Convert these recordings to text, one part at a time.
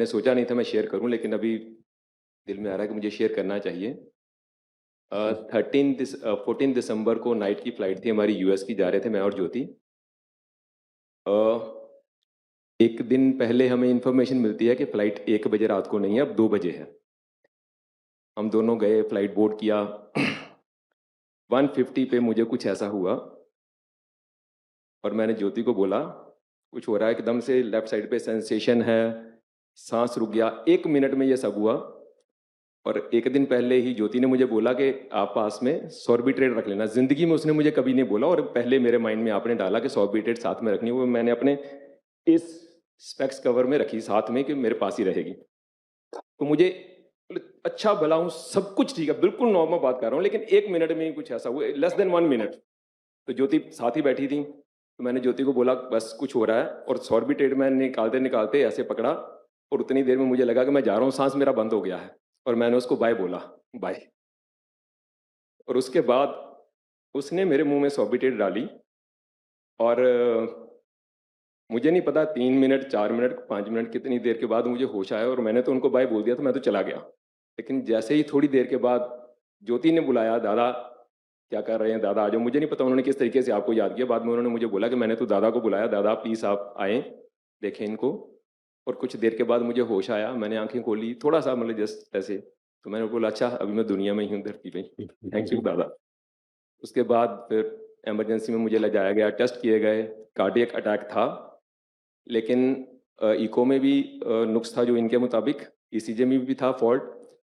मैंने सोचा नहीं था मैं शेयर करूं, लेकिन अभी दिल में आ रहा है कि मुझे शेयर करना चाहिए। 14 दिसंबर को नाइट की फ्लाइट थी हमारी, यूएस की, जा रहे थे मैं और ज्योति। अ, एक दिन पहले हमें इंफॉर्मेशन मिलती है कि फ़्लाइट 1 बजे रात को नहीं है, अब 2 बजे है। हम दोनों गए, फ़्लाइट बोर्ड किया। 150 पे मुझे कुछ ऐसा हुआ और मैंने ज्योति को बोला, कुछ हो रहा है, एकदम से लेफ्ट साइड पे सेंसेशन है, सांस रुक गया। 1 मिनट में ये सब हुआ। और एक दिन पहले ही ज्योति ने मुझे बोला कि आप पास में सॉर्बिट्रेट रख लेना। जिंदगी में उसने मुझे कभी नहीं बोला, और पहले मेरे माइंड में आपने डाला कि सॉर्बिट्रेट साथ में रखनी है। वो मैंने अपने इस स्पेक्स कवर में रखी साथ में कि मेरे पास ही रहेगी। तो मुझे अच्छा भला हूँ, सब कुछ ठीक है, बिल्कुल नॉर्मल बात कर रहा हूँ, लेकिन 1 मिनट में ही कुछ ऐसा हुआ, लेस देन 1 मिनट। तो ज्योति साथ ही बैठी थी, तो मैंने ज्योति को बोला बस कुछ हो रहा है, और सॉर्बिट्रेट मैंने निकालते निकालते ऐसे पकड़ा, और उतनी देर में मुझे लगा कि मैं जा रहा हूँ, सांस मेरा बंद हो गया है, और मैंने उसको बाय बोला, बाय। और उसके बाद उसने मेरे मुंह में सॉर्बिट्रेट डाली, और मुझे नहीं पता 3 मिनट, 4 मिनट, 5 मिनट, कितनी देर के बाद मुझे होश आया, और मैंने तो उनको बाय बोल दिया, तो मैं तो चला गया। लेकिन जैसे ही थोड़ी देर के बाद ज्योति ने बुलाया, दादा क्या कर रहे हैं, दादा आ जाओ। मुझे नहीं पता उन्होंने किस तरीके से आपको याद किया। बाद में उन्होंने मुझे बोला कि मैंने तो दादा को बुलाया, दादा प्लीज़ आप आएँ, देखें इनको। और कुछ देर के बाद मुझे होश आया, मैंने आंखें खोली, थोड़ा सा मतलब जस्ट ऐसे, तो मैंने बोला अच्छा अभी मैं दुनिया में ही हूँ, धरती पे। थैंक यू दादा। उसके बाद फिर इमरजेंसी में मुझे ले जाया गया, टेस्ट किए गए, कार्डियक अटैक था, लेकिन इको में भी नुक्स था जो इनके मुताबिक, ईसीजी में भी था फॉल्ट।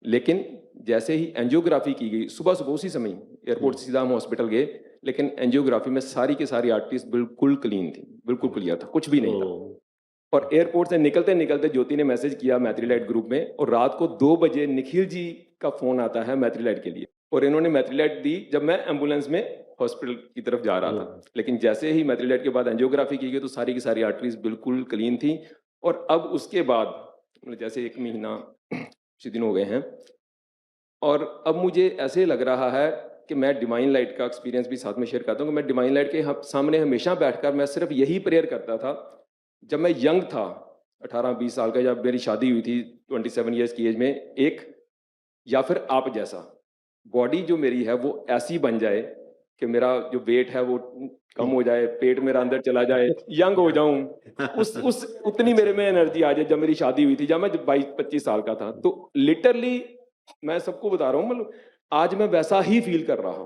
लेकिन जैसे ही एंजियोग्राफी की गई, सुबह सुबह उसी समय एयरपोर्ट से सीधा हम हॉस्पिटल गए, लेकिन एंजियोग्राफी में सारी की सारी आर्टरीज बिल्कुल क्लीन थी, बिल्कुल क्लियर था, कुछ भी नहीं था। और एयरपोर्ट से निकलते निकलते ज्योति ने मैसेज किया मैथ्रीलाइट ग्रुप में, और रात को 2 बजे निखिल जी का फोन आता है मैथ्रीलाइट के लिए, और इन्होंने मैथ्रीलाइट दी जब मैं एम्बुलेंस में हॉस्पिटल की तरफ जा रहा था। लेकिन जैसे ही मैथ्रीलाइट के बाद एंजियोग्राफी की गई, तो सारी की सारी आर्टरीज बिल्कुल क्लीन थी। और अब उसके बाद मतलब जैसे 1 महीना कुछ दिन हो गए हैं, और अब मुझे ऐसे लग रहा है कि मैं डिवाइन लाइट का एक्सपीरियंस भी साथ में शेयर करता हूँ, कि मैं डिवाइन लाइट के सामने हमेशा बैठकर मैं सिर्फ यही प्रेयर करता था। जब मैं यंग था, 18-20 साल का, जब मेरी शादी हुई थी 27 ईयर्स की एज में, एक या फिर आप जैसा बॉडी जो मेरी है वो ऐसी बन जाए कि मेरा जो वेट है वो कम हो जाए, पेट मेरा अंदर चला जाए, यंग हो जाऊं, उस उतनी मेरे में एनर्जी आ जाए। जब मेरी शादी हुई थी, जब मैं 22-25 साल का था, तो लिटरली मैं सबको बता रहा हूँ, मतलब आज मैं वैसा ही फील कर रहा हूँ।